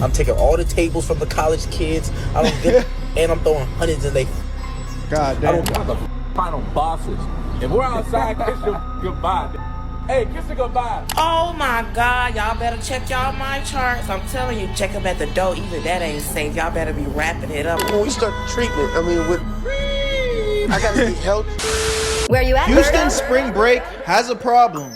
I'm taking all the tables from the college kids. I don't give and I'm throwing hundreds in they. God damn. I don't the final bosses. If we're outside, kiss your goodbye. Hey, kiss her goodbye. Oh my God, y'all better check y'all mind charts. I'm telling you, check them at the door. Even that ain't safe. Y'all better be wrapping it up. When we start the treatment, I mean, I gotta be healthy. Where you at, Houston Berto? spring break has a problem.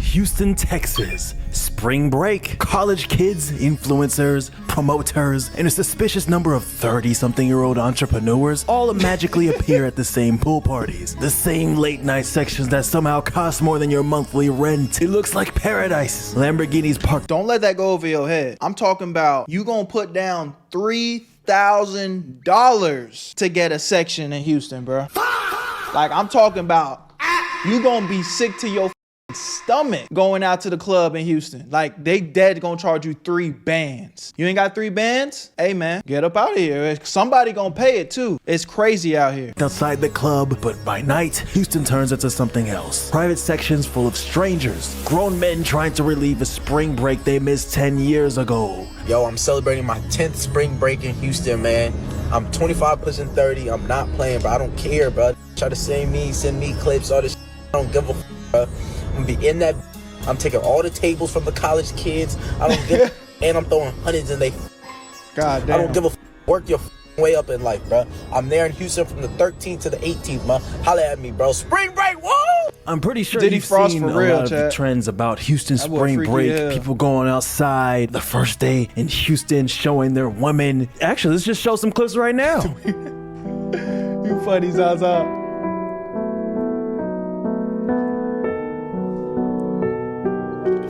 Houston, Texas. Spring break. College kids, influencers, promoters, and a suspicious number of 30-something-year-old entrepreneurs all magically appear at the same pool parties. The same late-night sections that somehow cost more than your monthly rent. It looks like paradise. Lamborghinis parked. Don't let that go over your head. I'm talking about you gonna put down $3,000 to get a section in Houston, bro. Like, I'm talking about you gonna be sick to your stomach going out to the club in Houston. Like, they dead gonna charge you 3 bands. You ain't got 3 bands? Hey man, get up out of here. Somebody gonna pay it too. It's crazy out here. Outside the club, but by night, Houston turns into something else. Private sections full of strangers. Grown men trying to relieve a spring break they missed 10 years ago. Yo, I'm celebrating my 10th spring break in Houston, man. I'm 25 pushing 30. I'm not playing, but I don't care, bro. Try to send me clips, all this shit. I don't give a bro. I'm gonna be in that. I'm taking all the tables from the college kids. I don't give and I'm throwing hundreds in they. God damn. I don't give a work your way up in life, bro. I'm there in Houston from the 13th to the 18th, man. Holla at me, bro. Spring break, whoa! I'm pretty sure Diddy you've Frost seen for a real, lot of the chat. trends about Houston That boy spring freaky break. as hell. People going outside the first day in Houston, showing their women. Actually, let's just show some clips right now. You funny, Zaza.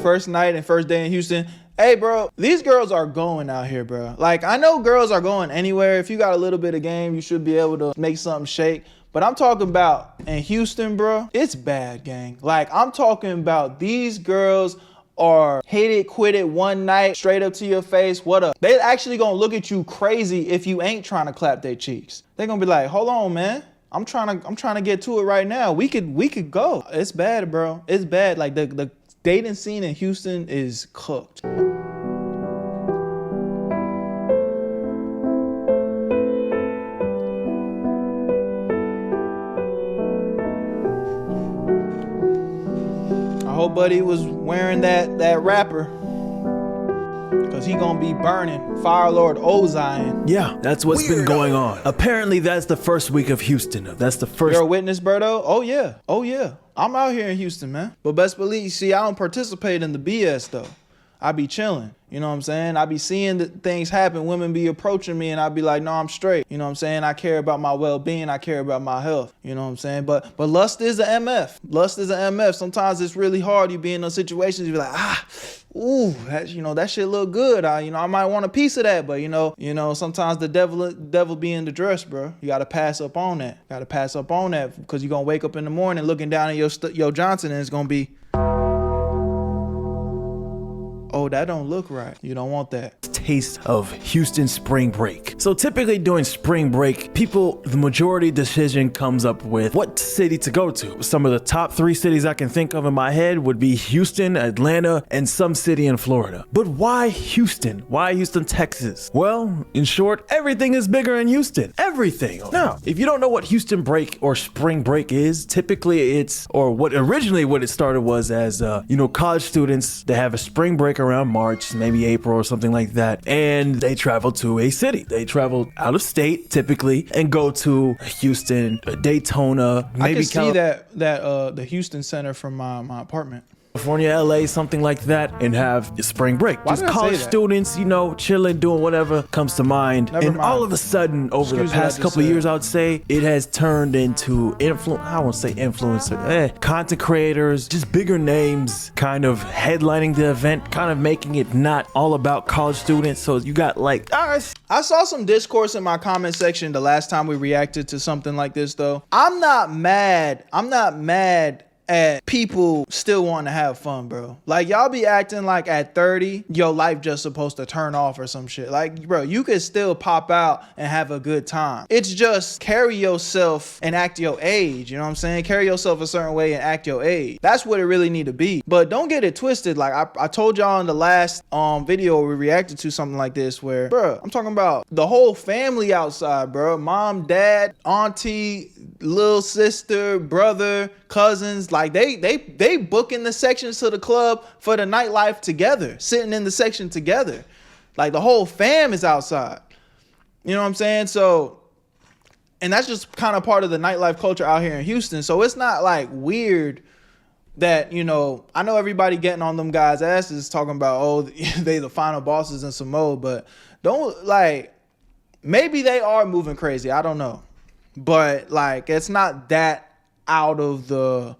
First night and first day in Houston. Hey, bro, these girls are going out here, bro. Like, I know girls are going anywhere. If you got a little bit of game, you should be able to make something shake. But I'm talking about in Houston, bro, it's bad, gang. Like, I'm talking about these girls are hit it, quit it one night, straight up to your face. What up? They actually gonna look at you crazy if you ain't trying to clap their cheeks. They gonna be like, hold on, man. I'm trying to get to it right now. We could go. It's bad, bro. It's bad. Like, the dating scene in Houston is cooked. I hope Buddy was wearing that wrapper, cause he gonna be burning Fire Lord Ozion. Yeah, that's what's been going on. Apparently, that's the first week of Houston. That's the first. You're a witness, Berto? Oh yeah. I'm out here in Houston, man. But best believe, see, I don't participate in the BS though. I be chilling. You know what I'm saying? I be seeing the things happen. Women be approaching me and I be like, no, I'm straight. You know what I'm saying? I care about my well-being. I care about my health. You know what I'm saying? But lust is an MF. Lust is an MF. Sometimes it's really hard. You be in those situations, you be like, ooh, that shit look good. I might want a piece of that. But sometimes the devil be in the dress, bro. You gotta pass up on that. Because you're gonna wake up in the morning looking down at your Johnson and it's gonna be, oh, that don't look right. You don't want that. Taste of Houston spring break. So typically during spring break, the majority decision comes up with what city to go to. Some of the top 3 cities I can think of in my head would be Houston, Atlanta, and some city in Florida. But why Houston? Why Houston, Texas? Well, in short, everything is bigger in Houston. Everything. Now, if you don't know what Houston break or spring break is, typically what it started was as, college students, they have a spring break around March, maybe April or something like that. And they travel to a city. They travel out of state typically and go to Houston, Daytona, maybe I can see that the Houston Center from my apartment. California, LA, something like that, and have spring break. Why Just did I say college that? students, chilling, doing whatever comes to mind. Never And mind. all of a sudden, over Excuse the what I past just couple of said. years, I would say, it has turned into I won't say influencer, content creators, just bigger names kind of headlining the event, kind of making it not all about college students. So you got I saw some discourse in my comment section the last time we reacted to something like this though. I'm not mad at people still wanting to have fun, bro. Like, y'all be acting like at 30, your life just supposed to turn off or some shit. Like, bro, you could still pop out and have a good time. It's just carry yourself and act your age, you know what I'm saying? Carry yourself a certain way and act your age. That's what it really need to be. But don't get it twisted. Like, I told y'all in the last video we reacted to something like this where, bro, I'm talking about the whole family outside, bro. Mom, dad, auntie, little sister, brother, cousins, like they booking the sections to the club for the nightlife together, sitting in the section together. Like, the whole fam is outside. You know what I'm saying? So, and that's just kind of part of the nightlife culture out here in Houston. So it's not like weird that, you know, I know everybody getting on them guys' asses talking about, oh, they the final bosses in some mode, but don't, like, maybe they are moving crazy. I don't know. But, like, it's not that out of the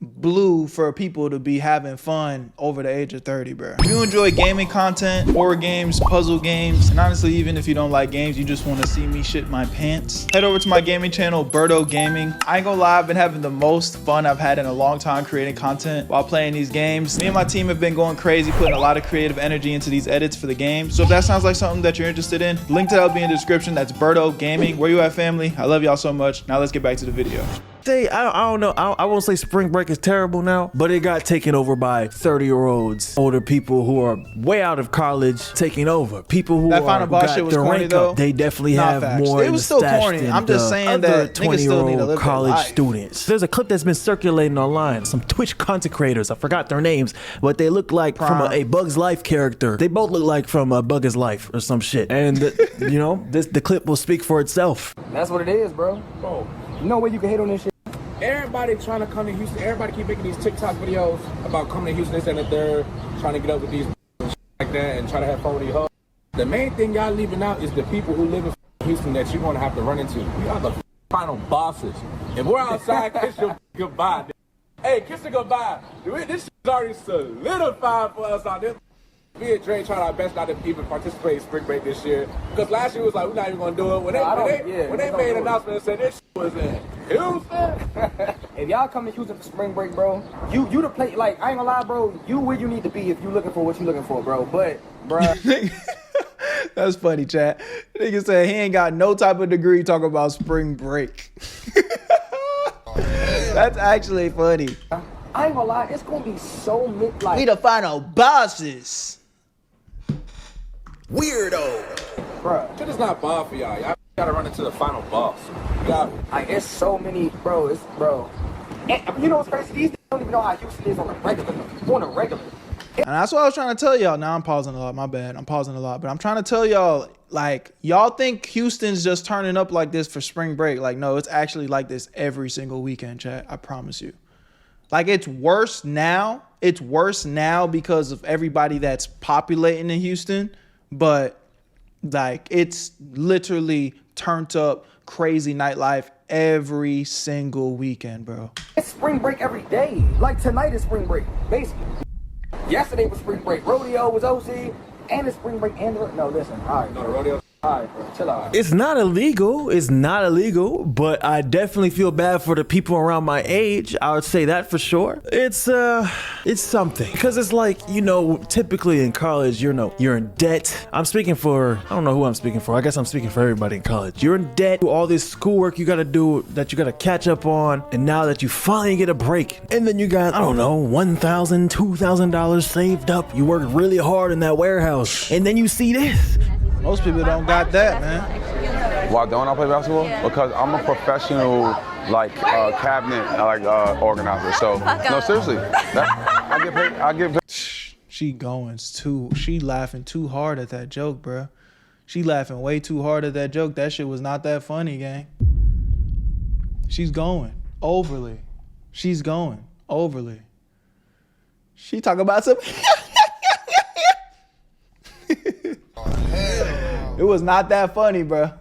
blue for people to be having fun over the age of 30, bro. If you enjoy gaming content, horror games, puzzle games, and honestly, even if you don't like games, you just want to see me shit my pants, head over to my gaming channel, Berto Gaming. I ain't gonna lie, I've been having the most fun I've had in a long time creating content while playing these games. Me and my team have been going crazy, putting a lot of creative energy into these edits for the game. So if that sounds like something that you're interested in, link to that will be in the description. That's Berto Gaming. Where you at, family? I love y'all so much. Now let's get back to the video. I don't know. I won't say spring break is terrible now, but it got taken over by 30-year-olds, older people who are way out of college taking over. People who that final boss got shit was their corny, rank though. up. They definitely Nah, have facts. more. It was still corny. I'm just saying that niggas still need to live their college life. students. There's a clip that's been circulating online. Some Twitch content creators. I forgot their names, but they look like from a Bug's Life character. They both look like from a Bug's Life or some shit. And you know, the clip will speak for itself. That's what it is, bro. Bro, No way you can hate on this shit. everybody trying to come to Houston. Everybody keep making these TikTok videos about coming to Houston, this and the third, trying to get up with these and shit like that and try to have fun with these hoes. The main thing y'all leaving out is the people who live in Houston that you're going to have to run into. We are the final bosses. If we're outside, kiss your goodbye. Hey, kiss your goodbye. This shit's already solidified for us on this. Me and Dre tried our best not to even participate in spring break this year. Because last year was like, we're not even going to do it. When they made an announcement and said this shit was in Houston. If y'all come to Houston for spring break, bro, you the play. Like, I ain't gonna lie, bro. You where you need to be if you looking for what you looking for, bro. But, bro. That's funny, chat. Nigga said he ain't got no type of degree talking about spring break. That's actually funny. I ain't gonna lie, it's gonna be so like. We the final bosses. Weirdo. Bro, Shit is not ball for y'all. Y'all gotta run into the final boss. Y'all, like, it's so many, bro. It's, bro. And you know what's crazy? These niggas don't even know how Houston is on a regular. And that's what I was trying to tell y'all. Now I'm pausing a lot. My bad. I'm pausing a lot. But I'm trying to tell y'all, like, y'all think Houston's just turning up like this for spring break. Like, no, it's actually like this every single weekend, chat. I promise you. Like, it's worse now. It's worse now because of everybody that's populating in Houston. But, like, it's literally turned up crazy nightlife every single weekend, bro. It's spring break every day. Like, tonight is spring break, basically. Yesterday was spring break. Rodeo was OC, and it's spring break. And no, listen. All right, no, the rodeo. All right, bro. Chill out. It's not illegal. It's not illegal, but I definitely feel bad for the people around my age. I would say that for sure. It's something because it's like, you know, typically in college, you're in debt. I'm speaking for, I don't know who I'm speaking for. I guess I'm speaking for everybody in college. You're in debt to all this schoolwork you got to do that you got to catch up on. And now that you finally get a break and then you got, I don't know, $1,000, $2,000 saved up. You worked really hard in that warehouse and then you see this. Most people don't got that, man. Why don't I play basketball? Because I'm a professional, like, cabinet, organizer. So, no, seriously, I get paid. She laughing too hard at that joke, bro. She laughing way too hard at that joke. That shit was not that funny, gang. She's going overly. She's going overly. She talk about some. It was not that funny, bro.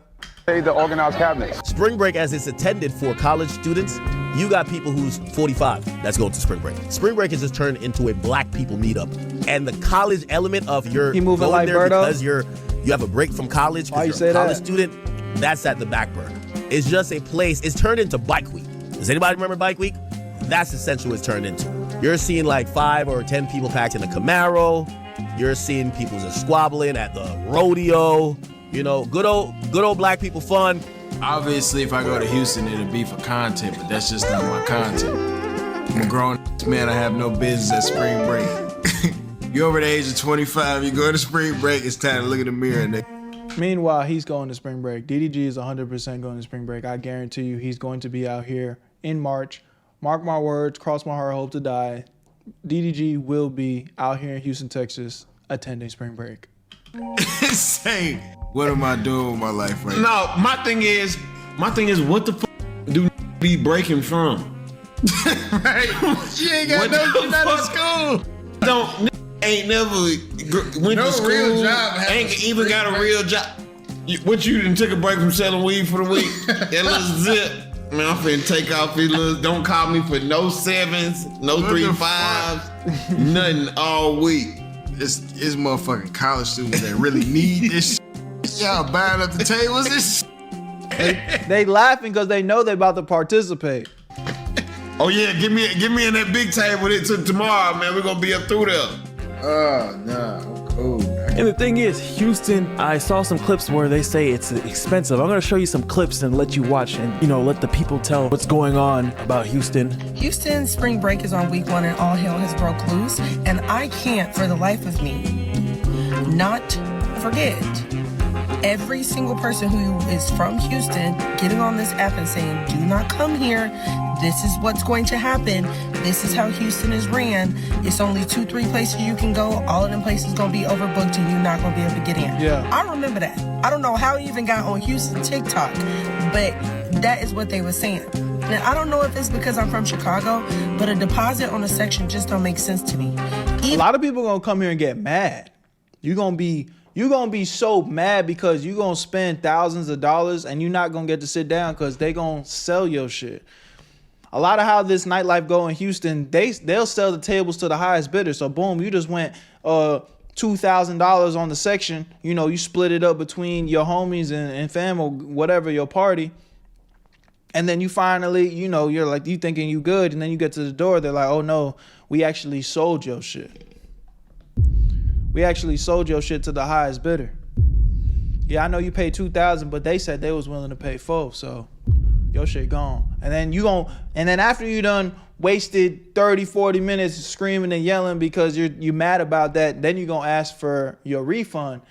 The organized cabinets. Spring break, as it's intended for college students, you got people who's 45 that's going to spring break. Spring break is just turned into a black people meetup. And the college element of your He moving going like there Berto? because you have a break from college, Why you because you're a say college that? student, that's at the back burner. It's just a place. It's turned into Bike Week. Does anybody remember Bike Week? That's essentially what it's turned into. You're seeing like 5 or 10 people packed in a Camaro. You're seeing people just squabbling at the rodeo. You know, good old black people fun. Obviously, if I go to Houston, it'll be for content, but that's just not my content. I'm a grown man. I have no business at spring break. You're over the age of 25. You go to spring break. It's time to look in the mirror, nigga. Meanwhile, he's going to spring break. DDG is 100% going to spring break. I guarantee you he's going to be out here in March. Mark my words, cross my heart, hope to die. DDG will be out here in Houston, Texas, attending spring break. Say, what am I doing with my life right now? No, my thing is, what the fuck do be breaking from? Right? She ain't got no out of school. Ain't never went to school. Real job. Ain't even got a real job. What you done took a break from selling weed for the week? That little zip. Man, I'm finna take off these little, don't call me for no 7s, no 3.5s, nothing all week. It's motherfucking college students that really need this shit. Y'all buying up the tables this shit. They laughing because they know they're about to participate. Oh yeah, give me in that big table tomorrow, man. We're gonna be up through there. Oh, no, I'm cool. And the thing is, Houston, I saw some clips where they say it's expensive. I'm gonna show you some clips and let you watch and, you know, let the people tell what's going on about Houston. Houston spring break is on week 1 and all hell has broke loose. And I can't for the life of me not forget every single person who is from Houston getting on this app and saying, do not come here. This is what's going to happen. This is how Houston is ran. It's only 2-3 places you can go. All of them places going to be overbooked and you're not going to be able to get in. Yeah. I remember that. I don't know how he even got on Houston TikTok, but that is what they were saying. And I don't know if it's because I'm from Chicago, but a deposit on a section just don't make sense to me. A lot of people going to come here and get mad. You're going to be so mad because you're going to spend thousands of dollars and you're not going to get to sit down because they going to sell your shit. A lot of how this nightlife go in Houston, they'll sell the tables to the highest bidder. So boom, you just went $2,000 on the section. You know, you split it up between your homies and fam or whatever, your party. And then you finally, you know, you're like, you thinking you good. And then you get to the door, they're like, oh no, we actually sold your shit. We actually sold your shit to the highest bidder. Yeah, I know you paid $2,000, but they said they was willing to pay $4,000, so your shit gone. And then after you done wasted 30, 40 minutes screaming and yelling because you're mad about that, then you gonna ask for your refund,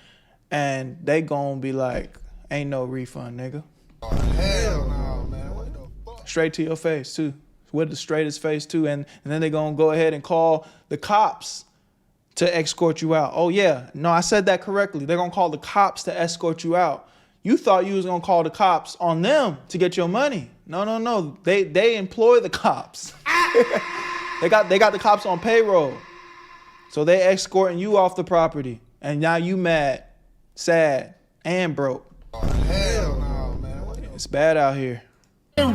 and they gonna be like, ain't no refund, nigga. Oh, hell no, man. What the fuck? Straight to your face too, with the straightest face too, and then they gonna go ahead and call the cops to escort you out. Oh yeah, no, I said that correctly. They're gonna call the cops to escort you out. You thought you was gonna call the cops on them to get your money. No. They employ the cops. They got the cops on payroll. So they escorting you off the property. And now you mad, sad, and broke. Oh, hell no, man. It's bad out here.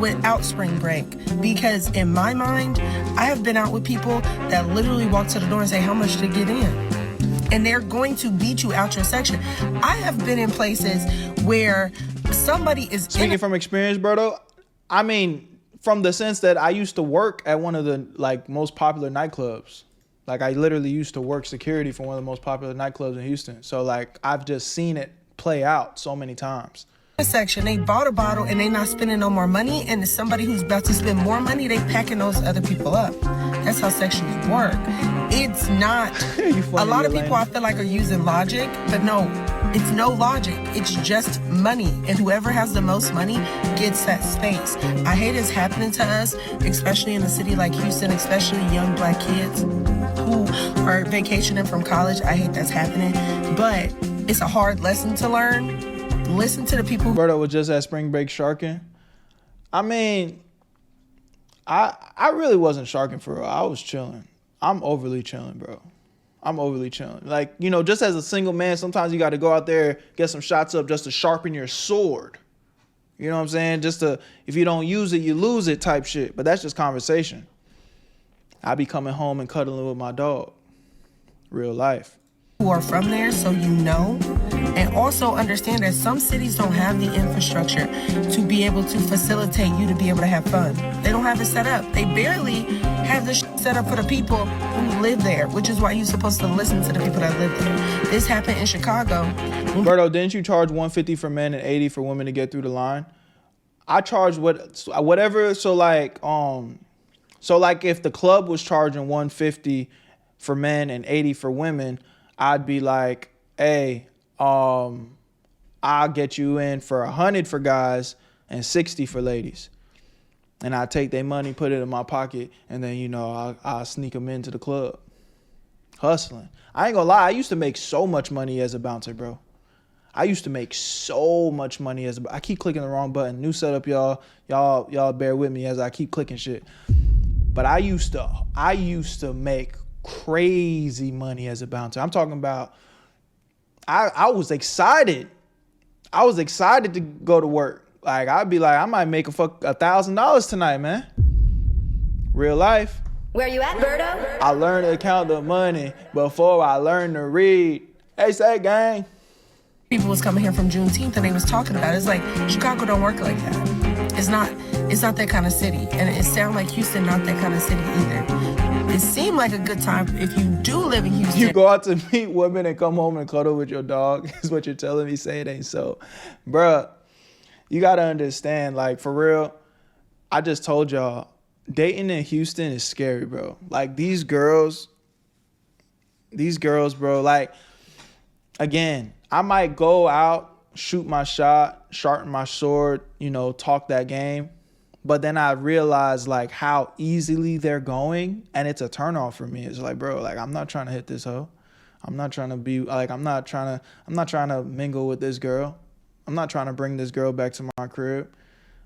Without spring break, because in my mind, I have been out with people that literally walk to the door and say how much to get in. And they're going to beat you out your section. I have been in places where somebody is Speaking from experience, Berto, I mean, from the sense that I used to work at one of the most popular nightclubs. Like I literally used to work security for one of the most popular nightclubs in Houston. So I've just seen it play out so many times. Section, they bought a bottle and they not spending no more money, and somebody who's about to spend more money, they packing those other people up. That's how sections work. It's not a lot of people I feel like are using logic, but no, it's no logic. It's just money, and whoever has the most money gets that space. I hate it's happening to us, especially in a city like Houston, especially young black kids who are vacationing from college. I hate that's happening, but it's a hard lesson to learn. Listen to the people. Berto was just at spring break sharking. I mean, I really wasn't sharking for real. I was chilling. I'm overly chilling, bro. I'm overly chilling. Like, you know, just as a single man, sometimes you got to go out there, get some shots up just to sharpen your sword. You know what I'm saying? Just to, if you don't use it, you lose it type shit. But that's just conversation. I be coming home and cuddling with my dog. Real life. who are from there, so you know. And also understand that some cities don't have the infrastructure to be able to facilitate you to be able to have fun. They don't have it set up. They barely have this set up for the people who live there, which is why you're supposed to listen to the people that live there. This happened in Chicago. Berto, didn't you charge $150 for men and $80 for women to get through the line? I charge whatever. So like if the club was charging $150 for men and $80 for women, I'd be like, hey, I'll get you in for $100 for guys and $60 for ladies. And I take their money, put it in my pocket, and then, you know, I'll sneak them into the club. Hustling. I ain't gonna lie, I used to make so much money as a bouncer, bro. I used to make so much money as I keep clicking the wrong button. New setup, y'all. Y'all bear with me as I keep clicking shit. But I used to make crazy money as a bouncer. I'm talking about I was excited. I was excited to go to work. Like, I'd be like, I might make $1,000 tonight, man. Real life. Where you at, Berto? I learned to count the money before I learned to read. Hey, say gang. People was coming here from Juneteenth and they was talking about it. It's like, Chicago don't work like that. It's not that kind of city. And it sounds like Houston not that kind of city either. It seemed like a good time if you do live in Houston. You go out to meet women and come home and cuddle with your dog is what you're telling me. Say it ain't so. Bruh, you got to understand, like, for real, I just told y'all, dating in Houston is scary, bro. Like, these girls, bro, like, again, I might go out, shoot my shot, sharpen my sword, you know, talk that game. But then I realize, like, how easily they're going, and it's a turnoff for me. It's like, bro, like, I'm not trying to hit this hoe. I'm not trying to be, like, I'm not trying to mingle with this girl. I'm not trying to bring this girl back to my crib.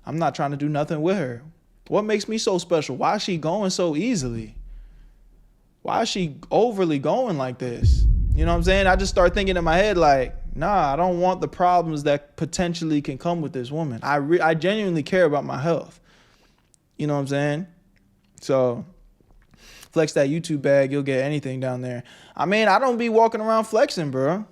I'm not trying to do nothing with her. What makes me so special? Why is she going so easily? Why is she overly going like this? You know what I'm saying? I just start thinking in my head like, nah, I don't want the problems that potentially can come with this woman. I genuinely care about my health. You know what I'm saying? So flex that YouTube bag, you'll get anything down there. I mean, I don't be walking around flexing, bro.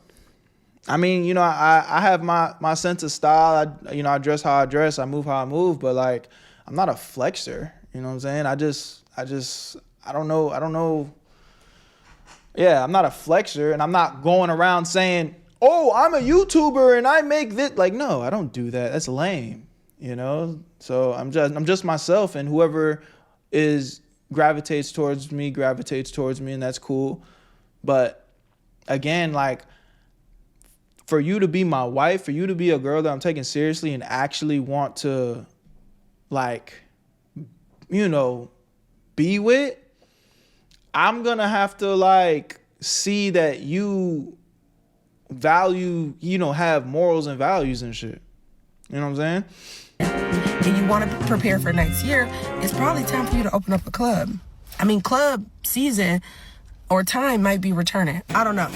I mean, you know, I have my sense of style. I dress how I dress. I move how I move. But, like, I'm not a flexer. You know what I'm saying? I don't know. Yeah, I'm not a flexer. And I'm not going around saying, oh, I'm a YouTuber and I make this. Like, no, I don't do that. That's lame, you know? So I'm just myself, and whoever gravitates towards me, and that's cool. But, again, like, for you to be my wife, for you to be a girl that I'm taking seriously and actually want to, like, you know, be with, I'm gonna have to, like, see that you value, you know, have morals and values and shit. You know what I'm saying? And you want to prepare for next year, it's probably time for you to open up a club. I mean, club season or time might be returning. I don't know.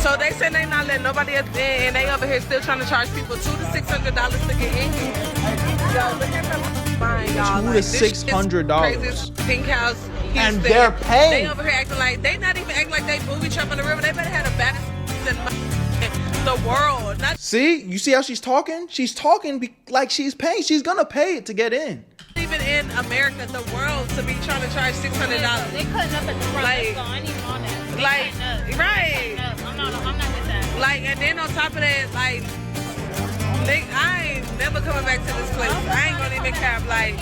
So they said they not letting nobody else in, and they over here still trying to charge people $200 to $600 to get in here. Yo, look at the line, y'all. $200 to $600. Crazy Pink House, Houston. And they're paying. They over here acting like they not even acting like they booby trap on the river. They better have the baddest in the world. See, you see how she's talking? She's talking like she's paying. She's gonna pay it to get in. Even in America, the world, to be trying to charge $600. They cutting up at the front. Like, I ain't even on that. Like, right. I'm not with that. Like, and then on top of that, like, I ain't never coming back to this place. I ain't gonna even cap, like,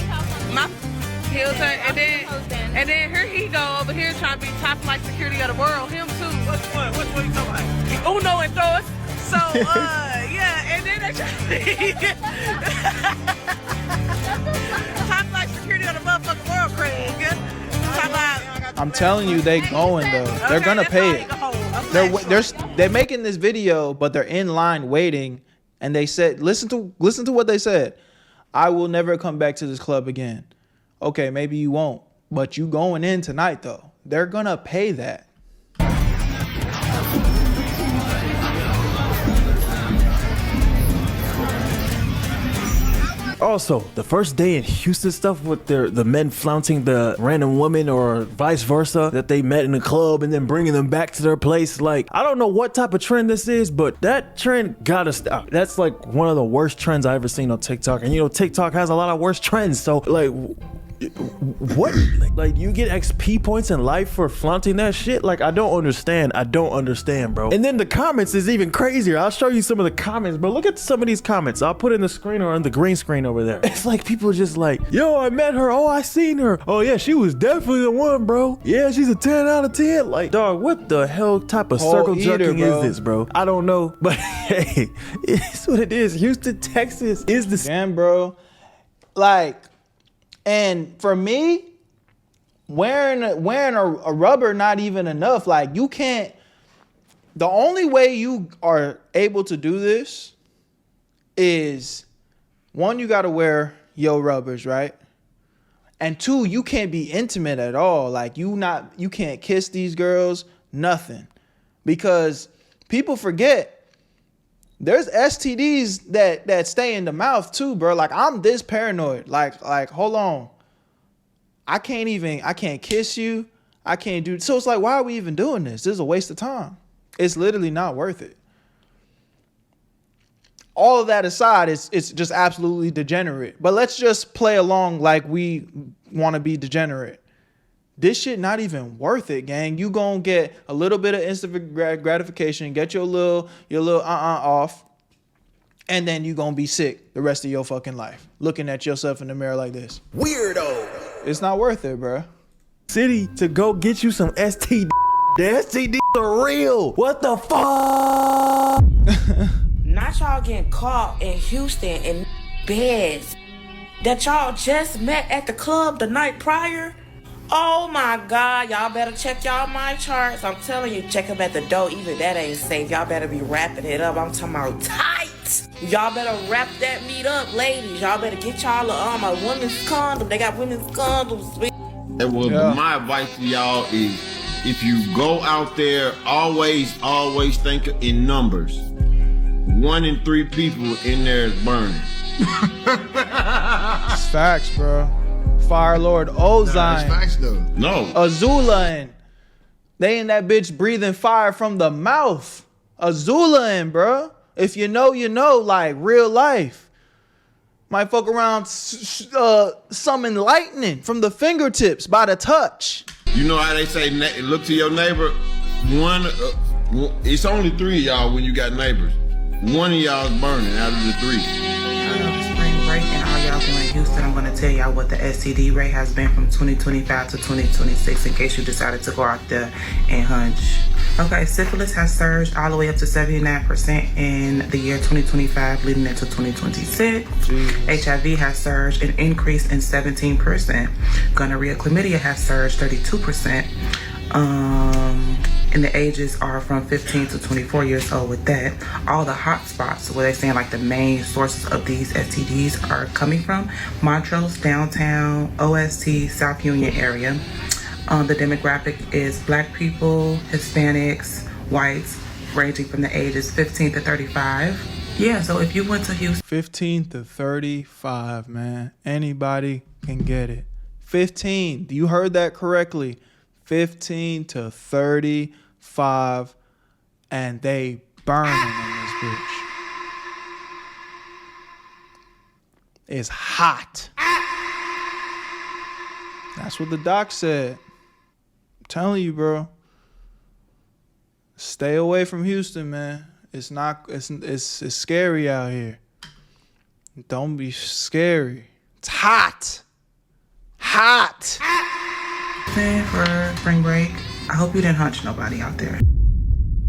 my heel turn, and then here he go over here trying to be top flight security of the world. Him too. Which one you talking about? Uno and Thor. So, yeah, and then they try to top flight security of the motherfucking world, Craig. I'm telling you, they going though. They're gonna pay it. They're making this video, but they're in line waiting, and they said, listen to what they said. I will never come back to this club again. Okay, maybe you won't, but you going in tonight though. They're gonna pay that. Also, the first day in Houston stuff with the men flaunting the random woman or vice versa that they met in the club and then bringing them back to their place. Like, I don't know what type of trend this is, but that trend gotta stop. That's like one of the worst trends I ever seen on TikTok. And you know, TikTok has a lot of worst trends. So like, what? Like you get XP points in life for flaunting that shit? Like, I don't understand, bro. And then the comments is even crazier. I'll show you some of the comments, bro. Look at some of these comments. I'll put in the screen or on the green screen over there. It's like people just like, yo, I met her. Oh, I seen her. Oh yeah, she was definitely the one, bro. Yeah, she's a 10 out of 10. Like, dog, what the hell type of circle jerking is this, bro? I don't know, but hey, it's what it is. Houston, Texas is the damn, bro. Like, and for me, wearing a rubber not even enough. Like, you can't. The only way you are able to do this is, one, you got to wear your rubbers, right? And two, you can't be intimate at all. Like, you can't kiss these girls, nothing, because people forget. There's STDs that stay in the mouth too, bro. Like, I'm this paranoid. Like, hold on. I can't kiss you. I can't do. So it's like, why are we even doing this? This is a waste of time. It's literally not worth it. All of that aside, it's just absolutely degenerate. But let's just play along like we want to be degenerate. This shit not even worth it, gang. You gonna get a little bit of instant gratification, get your little off, and then you gonna be sick the rest of your fucking life, looking at yourself in the mirror like this. Weirdo. It's not worth it, bro. City to go get you some STD. The STDs are real. What the fuck? Not y'all getting caught in Houston in beds that y'all just met at the club the night prior. Oh my God, y'all better check y'all my charts. I'm telling you, check them at the door. Even that ain't safe. Y'all better be wrapping it up. I'm talking about tight. Y'all better wrap that meat up, ladies. Y'all better get y'all a women's condom. They got women's condoms. My advice to y'all is, if you go out there, always think in numbers. 1 in 3 people in there is burning. It's facts, bro. Fire Lord Ozine. That's facts though. No. Azula, they in that bitch breathing fire from the mouth. Azula, bro. If you know, you know, like real life. Might fuck around, summon lightning from the fingertips by the touch. You know how they say, look to your neighbor. It's only 3 of y'all when you got neighbors. 1 of y'all is burning out of the 3. Spring break and all y'all going to Houston, I'm going to tell y'all what the STD rate has been from 2025 to 2026 in case you decided to go out there and hunch. Okay, syphilis has surged all the way up to 79% in the year 2025 leading into 2026. Jeez. HIV has surged and increased in 17%. Gonorrhea, chlamydia has surged 32%. And the ages are from 15 to 24 years old with that. All the hot spots, where they're saying like the main sources of these STDs are coming from: Montrose, downtown, OST, South Union area. The demographic is Black people, Hispanics, whites, ranging from the ages 15 to 35. Yeah, so if you went to Houston. 15 to 35, man. Anybody can get it. 15. You heard that correctly. 15 to 35, and they burning in this bitch. It's hot. That's what the doc said. I'm telling you, bro. Stay away from Houston, man. It's scary out here. Don't be scary. It's hot. Hot. For spring break, I hope you didn't hunch nobody out there.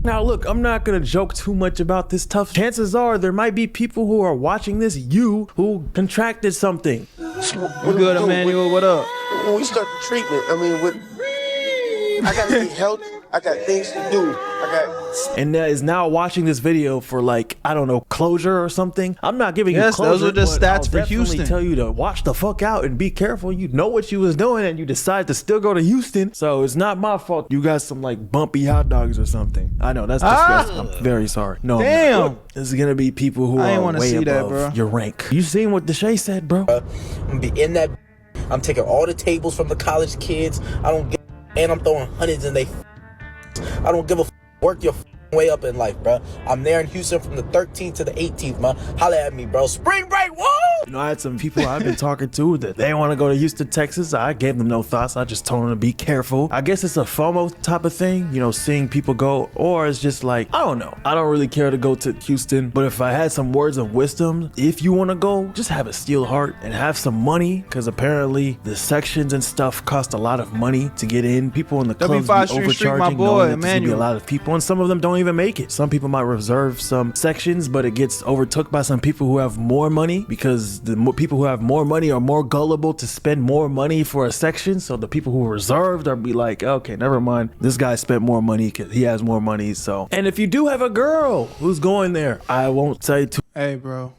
Now look, I'm not gonna joke too much about this tough. Chances are there might be people who are watching this, who contracted something. We're good, Emmanuel. What up? When we start the treatment, I mean, I gotta get healthy. I got things to do. And is now watching this video for like, I don't know, closure or something. I'm not giving you closure. Those are just stats for Houston. Tell you to watch the fuck out and be careful. You know what you was doing and you decide to still go to Houston. So it's not my fault. You got some like bumpy hot dogs or something. I know that's disgusting. I'm very sorry. No, damn. There's gonna be people who are way above your rank. You seen what Deshae said, bro? I'm gonna be in that. I'm taking all the tables from the college kids. I don't give, and I'm throwing hundreds in they. I don't give a work your way up in life, bro. I'm there in Houston from the 13th to the 18th, man. Holla at me, bro. Spring break, whoa! You know, I had some people I've been talking to that they want to go to Houston, Texas. I gave them no thoughts. I just told them to be careful. I guess it's a FOMO type of thing, you know, seeing people go, or it's just like, I don't know. I don't really care to go to Houston, but if I had some words of wisdom, if you want to go, just have a steel heart and have some money, because apparently the sections and stuff cost a lot of money to get in. People in the clubs be overcharging, knowing that there's gonna be a lot of people, and some of them don't even make it. Some people might reserve some sections, but it gets overtook by some people who have more money, because the people who have more money are more gullible to spend more money for a section. So the people who are reserved are be like, okay, never mind. This guy spent more money because he has more money. So, and if you do have a girl who's going there, I won't say too. Hey, bro.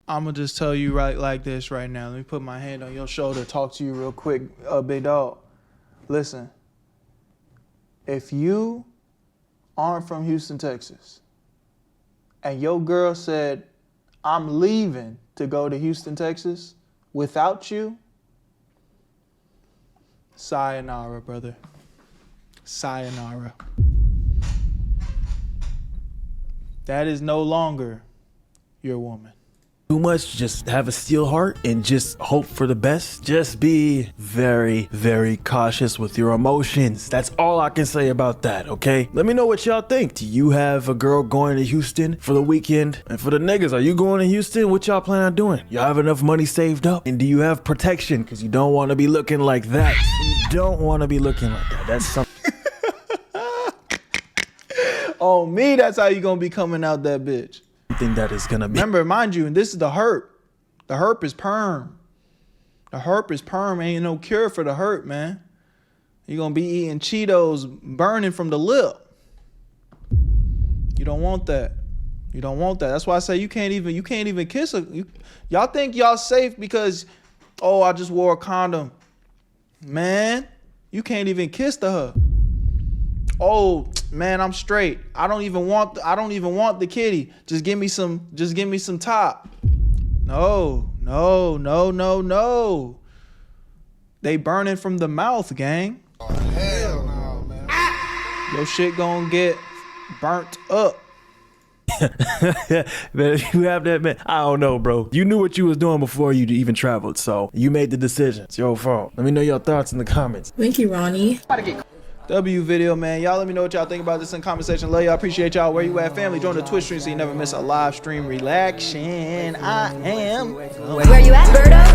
I'm gonna just tell you right like this right now. Let me put my hand on your shoulder, talk to you real quick, big dog. Listen, if you aren't from Houston, Texas, and your girl said, I'm leaving to go to Houston, Texas, without you, sayonara, brother. Sayonara. That is no longer your woman. Too much, just have a steel heart and just hope for the best. Just be very, very cautious with your emotions. That's all I can say about that, okay? Let me know what y'all think. Do you have a girl going to Houston for the weekend? And for the niggas, are you going to Houston? What y'all plan on doing? Y'all have enough money saved up? And do you have protection? Because you don't want to be looking like that. You don't want to be looking like that. That's something. On me, that's how you gonna be coming out that bitch. That is gonna be. Remember, mind you, and this is the herp. The herp is perm. The herp is perm. Ain't no cure for the herp, man. You're gonna be eating Cheetos burning from the lip. You don't want that. You don't want that. That's why I say you can't even kiss her. Y'all think y'all safe because, oh, I just wore a condom. Man, you can't even kiss her. Oh man, I'm straight. I don't even want the kitty. Just give me some top. No. They burning from the mouth, gang. Oh, hell no, man. Your shit gonna get burnt up. Man, if you have that, man, I don't know, bro. You knew what you was doing before you even traveled, so you made the decision. It's your fault. Let me know your thoughts in the comments. Thank you, Ronnie. W video, man. Y'all let me know what y'all think about this in the comment section. Love y'all. Appreciate y'all. Where you at, family? Join the Twitch stream so you never miss a live stream reaction. I am. Where you at, Berto?